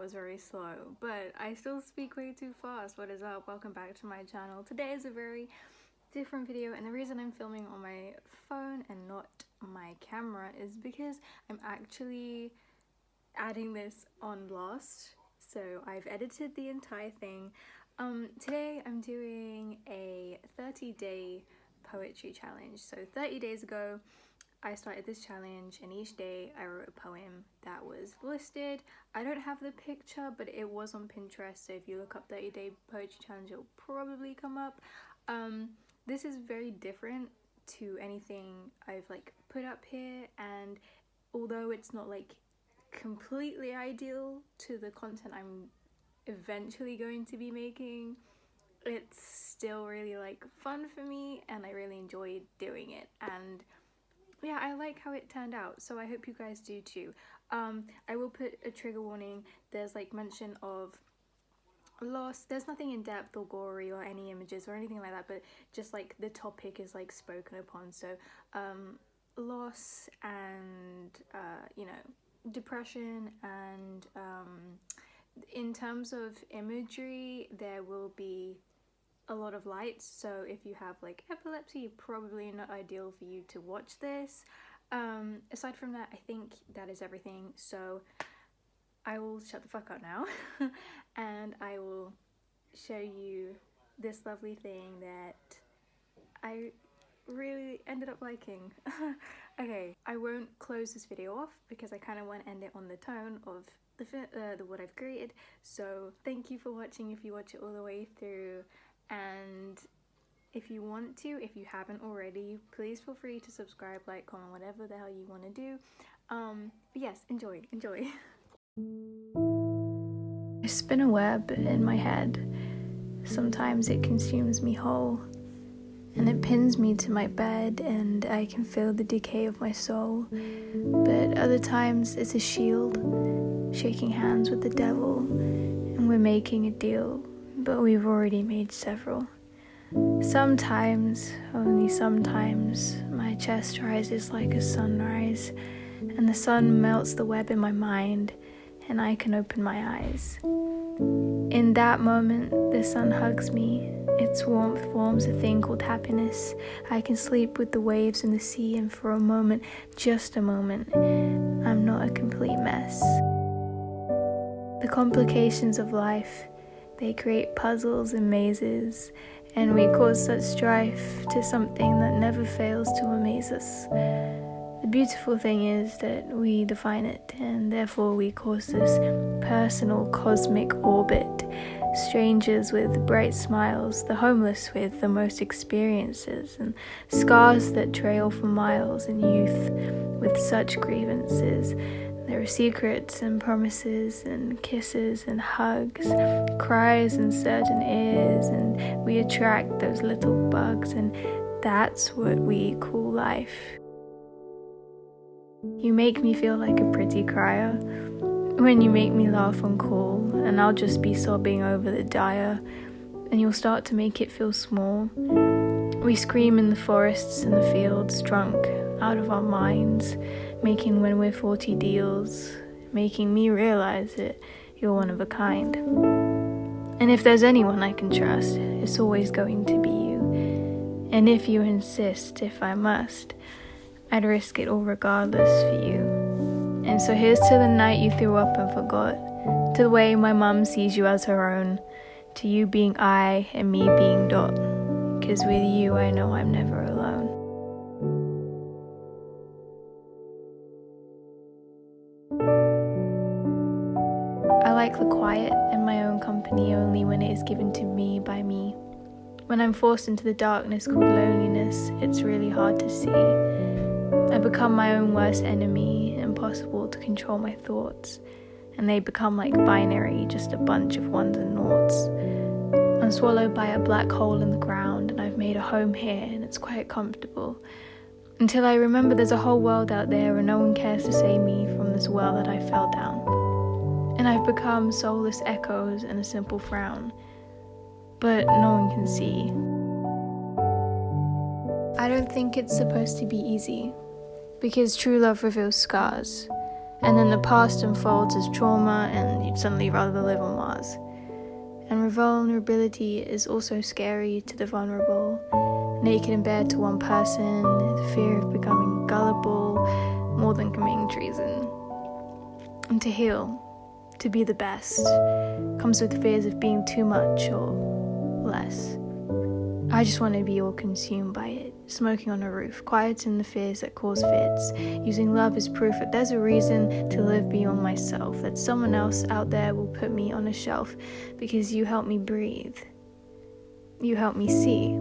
was very slow, but I still speak way too fast. What is up? Welcome back to my channel. Today is a very different video, and the reason I'm filming on my phone and not my camera is because I'm actually adding this on Lost. So I've edited the entire thing. Today I'm doing a 30-day poetry challenge. So 30 days ago I started this challenge, and each day I wrote a poem that was listed. I don't have the picture, but it was on Pinterest, so if you look up 30-day poetry challenge, it'll probably come up. This is very different to anything I've put up here, and although it's not completely ideal to the content I'm eventually going to be making, it's still really fun for me, and I really enjoyed doing it. And yeah, I like how it turned out, so I hope you guys do too. I will put a trigger warning. There's mention of loss. There's nothing in depth or gory or any images or anything like that, but just the topic is spoken upon. So loss and depression, and in terms of imagery, there will be a lot of lights, so if you have epilepsy, probably not ideal for you to watch this. Aside from that, I think that is everything, so I will shut the fuck up now and I will show you this lovely thing that I really ended up liking. Okay, I won't close this video off because I kind of want to end it on the tone of the what I've created. So thank you for watching if you watch it all the way through. And if you want to, if you haven't already, please feel free to subscribe, like, comment, whatever the hell you want to do. But yes, enjoy. I spin a web in my head. Sometimes it consumes me whole, and it pins me to my bed, and I can feel the decay of my soul. But other times it's a shield, shaking hands with the devil, and we're making a deal. But we've already made several. Sometimes, only sometimes, my chest rises like a sunrise, and the sun melts the web in my mind, and I can open my eyes. In that moment, the sun hugs me. Its warmth forms a thing called happiness. I can sleep with the waves and the sea, and for a moment, just a moment, I'm not a complete mess. The complications of life, they create puzzles and mazes, and we cause such strife to something that never fails to amaze us. The beautiful thing is that we define it, and therefore we cause this personal cosmic orbit. Strangers with bright smiles, the homeless with the most experiences, and scars that trail for miles, and youth with such grievances. There are secrets and promises and kisses and hugs, cries and certain ears, and we attract those little bugs, and that's what we call life. You make me feel like a pretty crier when you make me laugh on call, and I'll just be sobbing over the dire, and you'll start to make it feel small. We scream in the forests and the fields, drunk out of our minds, making when we're 40 deals, making me realize that you're one of a kind. And if there's anyone I can trust, it's always going to be you. And if you insist, if I must, I'd risk it all regardless for you. And so here's to the night you threw up and forgot, to the way my mum sees you as her own, to you being I and me being Dot, 'cause with you I know I'm never alone. I like the quiet and my own company only when it is given to me by me. When I'm forced into the darkness called loneliness, it's really hard to see. I become my own worst enemy, impossible to control my thoughts, and they become like binary, just a bunch of ones and noughts. I'm swallowed by a black hole in the ground, and I've made a home here, and it's quite comfortable. Until I remember there's a whole world out there, and no one cares to save me from this well that I fell down. And I've become soulless echoes and a simple frown, but no one can see. I don't think it's supposed to be easy, because true love reveals scars, And then the past unfolds as trauma and you'd suddenly rather live on Mars. And vulnerability is also scary to the vulnerable. Naked and bare to one person, the fear of becoming gullible more than committing treason. And to heal, to be the best, comes with fears of being too much or less. I just want to be all consumed by it, smoking on a roof, quieting the fears that cause fits, using love as proof that there's a reason to live beyond myself, that someone else out there will put me on a shelf because you help me breathe. You help me see.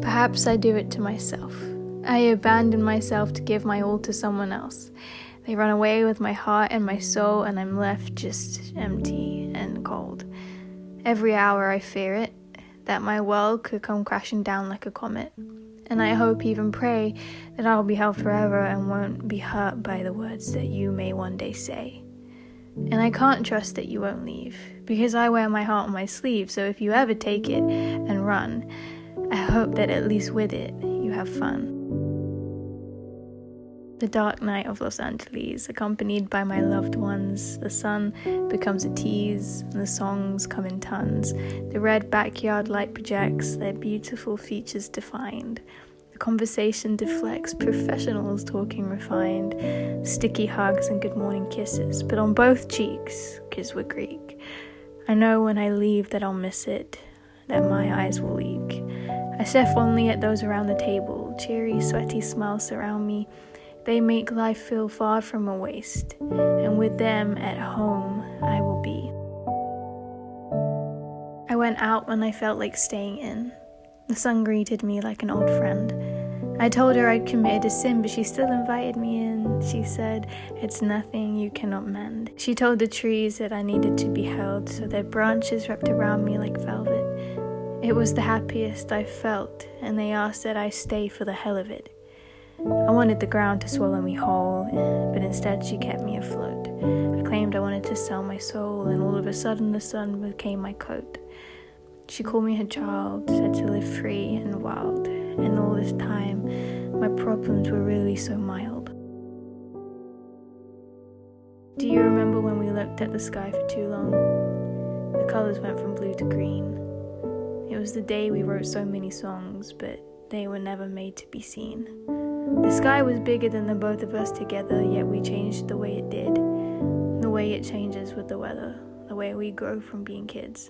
Perhaps I do it to myself. I abandon myself to give my all to someone else. They run away with my heart and my soul, and I'm left just empty and cold. Every hour I fear it, that my world could come crashing down like a comet. And I hope, even pray, that I'll be held forever and won't be hurt by the words that you may one day say. And I can't trust that you won't leave, because I wear my heart on my sleeve, so if you ever take it and run, I hope that at least with it, you have fun. The dark night of Los Angeles, accompanied by my loved ones, the sun becomes a tease, and the songs come in tons. The red backyard light projects their beautiful features defined. The conversation deflects, professionals talking refined, sticky hugs and good morning kisses, but on both cheeks, 'cause we're Greek. I know when I leave that I'll miss it, that my eyes will leak. I stare fondly at those around the table, cheery, sweaty smiles surround me. They make life feel far from a waste, and with them at home I will be. I went out when I felt like staying in. The sun greeted me like an old friend. I told her I'd committed a sin, but she still invited me in. She said, "It's nothing you cannot mend." She told the trees that I needed to be held, so their branches wrapped around me like velvet. It was the happiest I felt, and they asked that I stay for the hell of it. I wanted the ground to swallow me whole, but instead she kept me afloat. I claimed I wanted to sell my soul, and all of a sudden the sun became my coat. She called me her child, said to live free and wild, and all this time my problems were really so mild. Do you remember when we looked at the sky for too long? The colors went from blue to green. It was the day we wrote so many songs, but they were never made to be seen. The sky was bigger than the both of us together, yet we changed the way it did. The way it changes with the weather, the way we grow from being kids.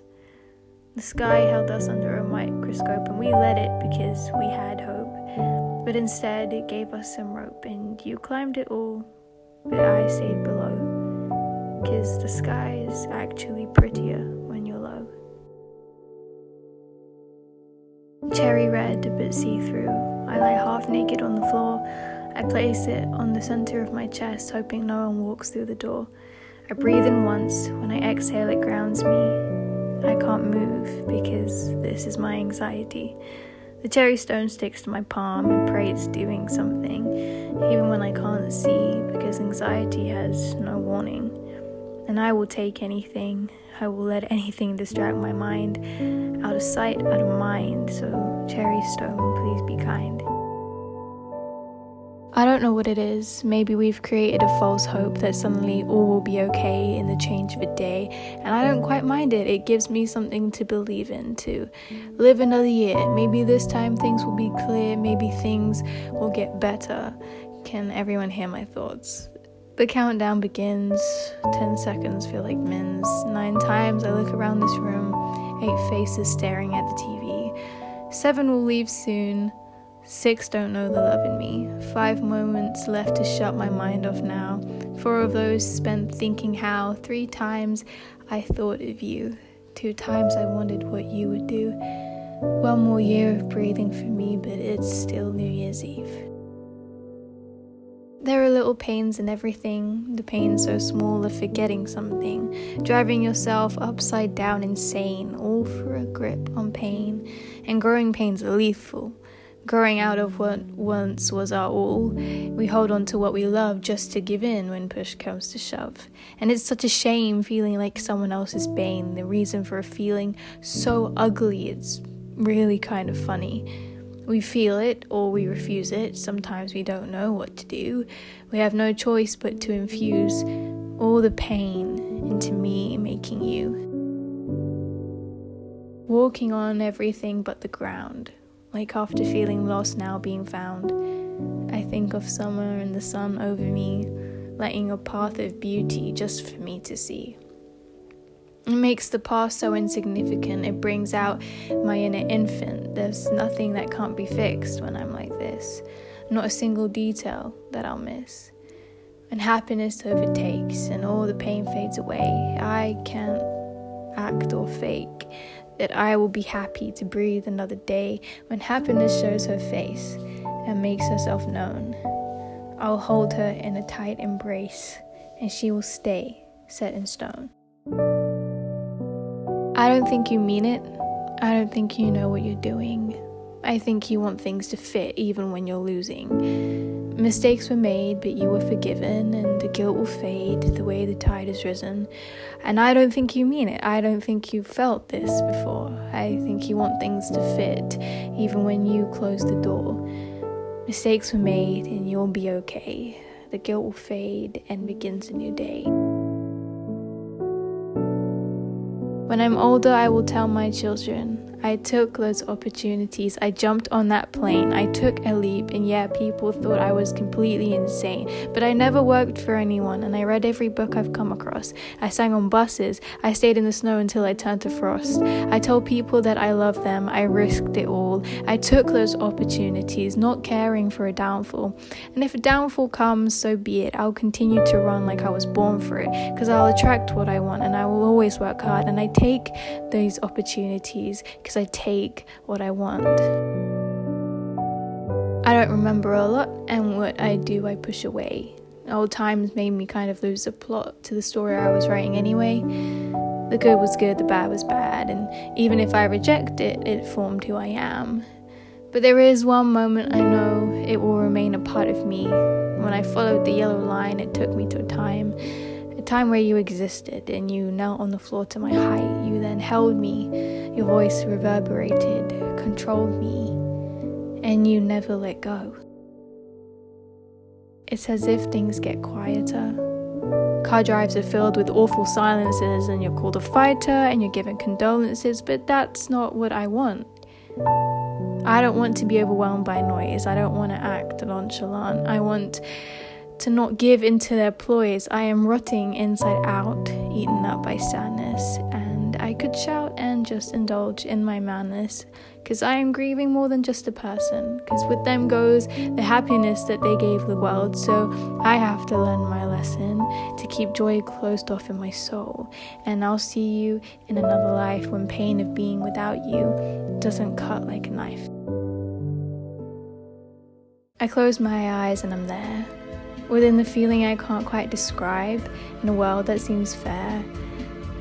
The sky held us under a microscope, and we let it because we had hope. But instead it gave us some rope, and you climbed it all, but I stayed below. 'Cause the sky is actually prettier when you're low. Cherry red but see-through, I lie half naked on the floor. I place it on the center of my chest, hoping no one walks through the door. I breathe in once, when I exhale it grounds me. I can't move because this is my anxiety. The cherry stone sticks to my palm and pray it's doing something, even when I can't see, because anxiety has no warning. And I will take anything, I will let anything distract my mind. Out of sight, out of mind, so cherry stone, please be kind. I don't know what it is. Maybe we've created a false hope that suddenly all will be okay in the change of a day, and I don't quite mind it. It gives me something to believe in, to live another year. Maybe this time things will be clear, maybe things will get better. Can everyone hear my thoughts? The countdown begins. 10 seconds feel like mins. 9 times I look around this room, 8 faces staring at the TV. 7 will leave soon. 6 don't know the love in me. 5 moments left to shut my mind off now. 4 of those spent thinking how. 3 times I thought of you. 2 times I wondered what you would do. 1 more year of breathing for me, but it's still New Year's Eve. There are little pains in everything, the pain so small of forgetting something, driving yourself upside down insane, all for a grip on pain. And growing pains are lethal. Growing out of what once was our all, we hold on to what we love just to give in when push comes to shove. And it's such a shame feeling like someone else's bane, the reason for a feeling so ugly it's really kind of funny. We feel it or we refuse it. Sometimes we don't know what to do. We have no choice but to infuse all the pain into me making you. Walking on everything but the ground, like after feeling lost now being found. I think of summer and the sun over me, lighting a path of beauty just for me to see. It makes the past so insignificant, it brings out my inner infant. There's nothing that can't be fixed when I'm like this, not a single detail that I'll miss. When happiness overtakes and all the pain fades away, I can't act or fake that I will be happy to breathe another day. When happiness shows her face and makes herself known, I'll hold her in a tight embrace and she will stay set in stone. I don't think you mean it. I don't think you know what you're doing. I think you want things to fit even when you're losing. Mistakes were made, but you were forgiven, and the guilt will fade the way the tide has risen. And I don't think you mean it. I don't think you've felt this before. I think you want things to fit even when you close the door. Mistakes were made and you'll be okay. The guilt will fade and begins a new day. When I'm older, I will tell my children, I took those opportunities. I jumped on that plane. I took a leap, and yeah, people thought I was completely insane. But I never worked for anyone, and I read every book I've come across. I sang on buses. I stayed in the snow until I turned to frost. I told people that I loved them. I risked it all. I took those opportunities, not caring for a downfall. And if a downfall comes, so be it. I'll continue to run like I was born for it, because I'll attract what I want, and I will always work hard. And I take those opportunities because I take what I want. I don't remember a lot, and what I do I push away. Old times made me kind of lose the plot to the story I was writing anyway. The good was good, the bad was bad, and even if I reject it, it formed who I am. But there is one moment I know it will remain a part of me. When I followed the yellow line, it took me to a time where you existed, and you knelt on the floor to my height. You then held me, your voice reverberated, controlled me, and you never let go. It's as if things get quieter. Car drives are filled with awful silences, and you're called a fighter, and you're given condolences, but that's not what I want. I don't want to be overwhelmed by noise. I don't want to act nonchalant. I want to not give into their ploys. I am rotting inside out, eaten up by sadness, and I could shout and just indulge in my madness, because I am grieving more than just a person, because with them goes the happiness that they gave the world. So I have to learn my lesson to keep joy closed off in my soul, and I'll see you in another life when pain of being without you doesn't cut like a knife. I close my eyes and I'm there, within the feeling I can't quite describe, in a world that seems fair.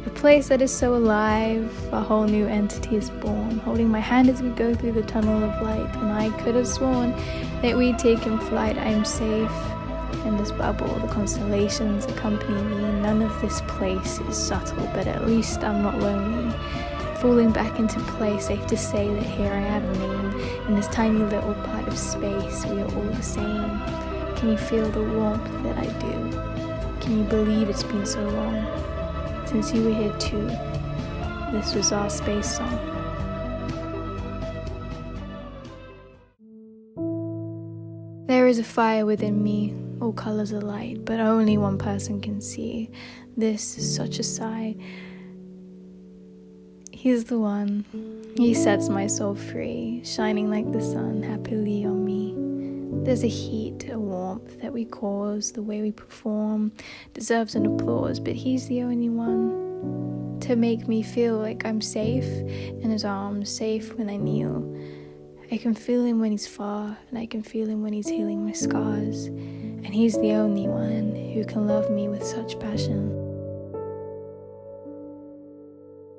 A place that is so alive, a whole new entity is born, holding my hand as we go through the tunnel of light. And I could have sworn that we'd taken flight. I'm safe in this bubble, the constellations accompany me. None of this place is subtle, but at least I'm not lonely. Falling back into place, safe to say that here I am alone, in this tiny little part of space. We are all the same. Can you feel the warmth that I do? Can you believe it's been so long since you were here too? This was our space song. There is a fire within me, all colors are light, but only one person can see. This is such a sigh. He's the one. He sets my soul free, shining like the sun happily on me. There's a heat, a warmth that we cause, the way we perform deserves an applause, but he's the only one to make me feel like I'm safe in his arms, safe when I kneel. I can feel him when he's far, and I can feel him when he's healing my scars, and he's the only one who can love me with such passion.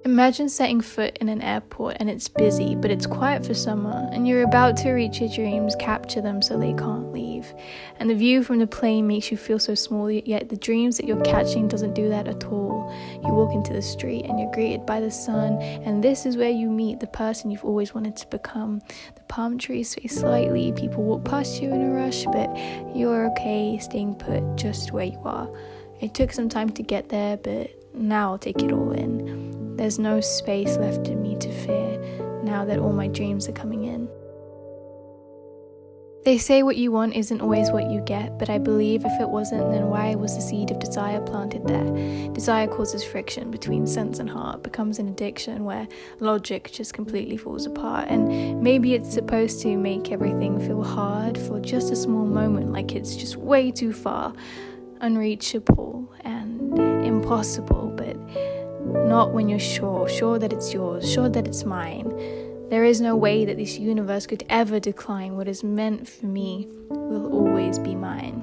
Imagine setting foot in an airport and it's busy, but it's quiet for summer, and you're about to reach your dreams, capture them so they can't leave. wave. And the view from the plane makes you feel so small, yet the dreams that you're catching doesn't do that at all. You walk into the street and you're greeted by the sun, and this is where you meet the person you've always wanted to become. The palm trees sway slightly, people walk past you in a rush, but you're okay staying put just where you are. It took some time to get there, but now I'll take it all in. There's no space left in me to fear, now that all my dreams are coming in. They say what you want isn't always what you get, but I believe if it wasn't, then why was the seed of desire planted there? Desire causes friction between sense and heart, becomes an addiction where logic just completely falls apart, and maybe it's supposed to make everything feel hard for just a small moment, like it's just way too far, unreachable and impossible, but not when you're sure that it's yours, sure that it's mine. There is no way that this universe could ever decline. What is meant for me will always be mine.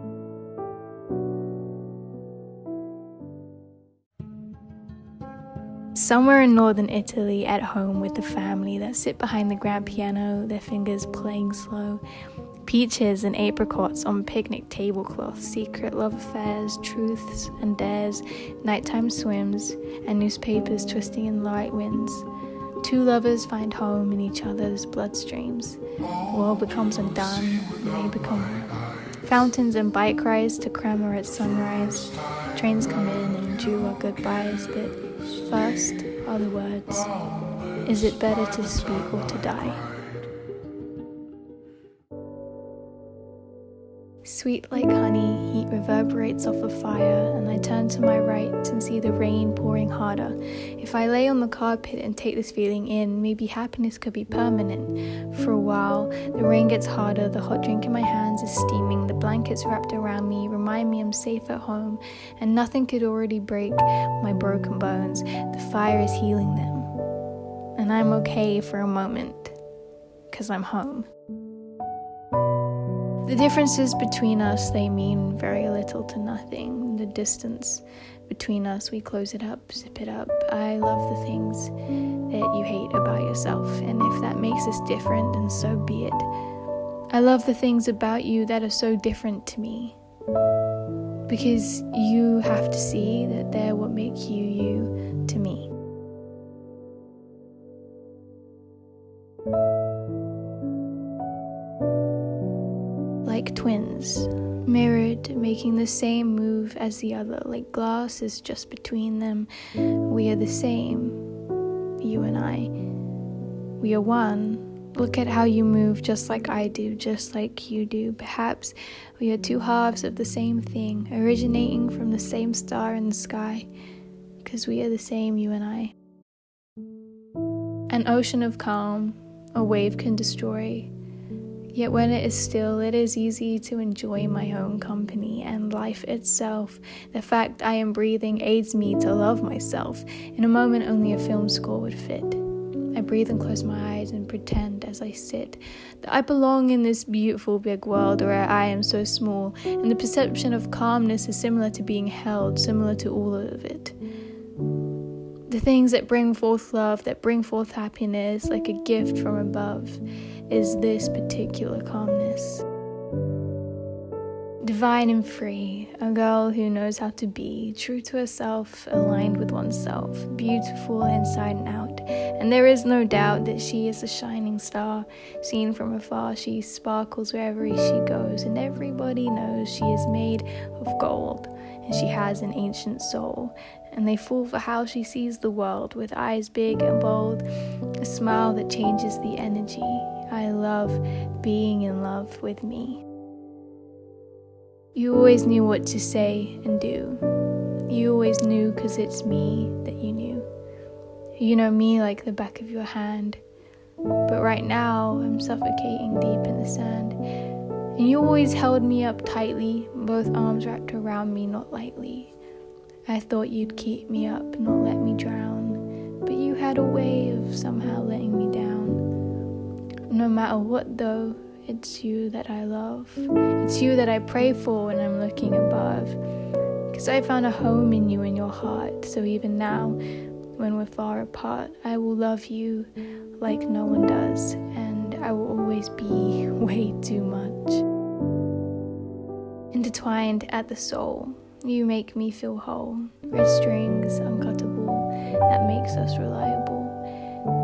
Somewhere in northern Italy, at home with the family that sit behind the grand piano, their fingers playing slow. Peaches and apricots on picnic tablecloths, secret love affairs, truths and dares, nighttime swims, and newspapers twisting in light winds. Two lovers find home in each other's bloodstreams. The world becomes undone, and they become one. Fountains and bike rides to Kramer at sunrise. Trains come in and due are goodbyes, but first are the words, is it better to speak or to die? Sweet like honey, heat reverberates off a fire, and I turn to my right and see the rain pouring harder. If I lay on the carpet and take this feeling in, maybe happiness could be permanent. For a while, the rain gets harder, the hot drink in my hands is steaming, the blankets wrapped around me remind me I'm safe at home, and nothing could already break my broken bones. The fire is healing them, and I'm okay for a moment, 'cause I'm home. The differences between us, they mean very little to nothing. The distance between us, we close it up, zip it up. I love the things that you hate about yourself, and if that makes us different, then so be it. I love the things about you that are so different to me, because you have to see that they're what make you you to me. Like twins, mirrored, making the same move as the other, like glass is just between them. We are the same, you and I. We are one. Look at how you move, just like I do, just like you do. Perhaps we are two halves of the same thing, originating from the same star in the sky, because we are the same, you and I. An ocean of calm, a wave can destroy. Yet when it is still, it is easy to enjoy my own company and life itself. The fact I am breathing aids me to love myself. In a moment, only a film score would fit. I breathe and close my eyes and pretend as I sit that I belong in this beautiful big world where I am so small, and the perception of calmness is similar to being held, similar to all of it. The things that bring forth love, that bring forth happiness, like a gift from above, is this particular calmness. Divine and free, a girl who knows how to be, true to herself, aligned with oneself, beautiful inside and out. And there is no doubt that she is a shining star. Seen from afar, she sparkles wherever she goes, and everybody knows she is made of gold, and she has an ancient soul. And they fall for how she sees the world, with eyes big and bold, a smile that changes the energy. I love being in love with me. You always knew what to say and do. You always knew 'cause it's me that you knew. You know me like the back of your hand. But right now, I'm suffocating deep in the sand. And you always held me up tightly, both arms wrapped around me, not lightly. I thought you'd keep me up, not let me drown. But you had a way of somehow letting me down. No matter what though, it's you that I love. It's you that I pray for when I'm looking above. 'Cause I found a home in you, in your heart. So even now, when we're far apart, I will love you like no one does. And I will always be way too much. intertwined at the soul. You make me feel whole. Red strings, uncuttable, that makes us reliable.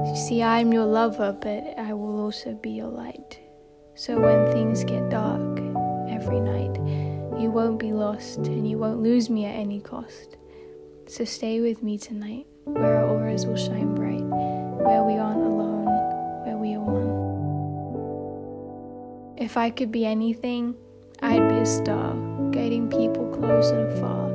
You see, I'm your lover, but I will also be your light. So when things get dark every night, you won't be lost and you won't lose me at any cost. So stay with me tonight, where our auras will shine bright, where we aren't alone, where we are one. If I could be anything, I'd be a star, guiding people close and afar.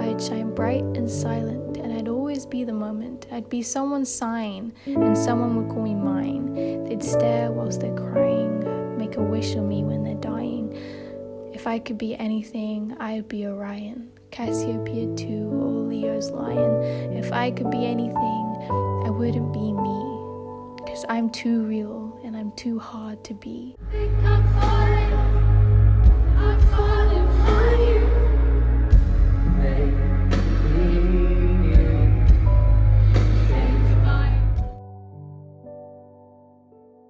I'd shine bright and silent, and I'd always be the moment. I'd be someone's sign, and someone would call me mine. They'd stare whilst they're crying, make a wish on me when they're dying. If I could be anything, I'd be Orion, Cassiopeia too, or Leo's lion. If I could be anything, I wouldn't be me, 'cause I'm too real and I'm too hard to be.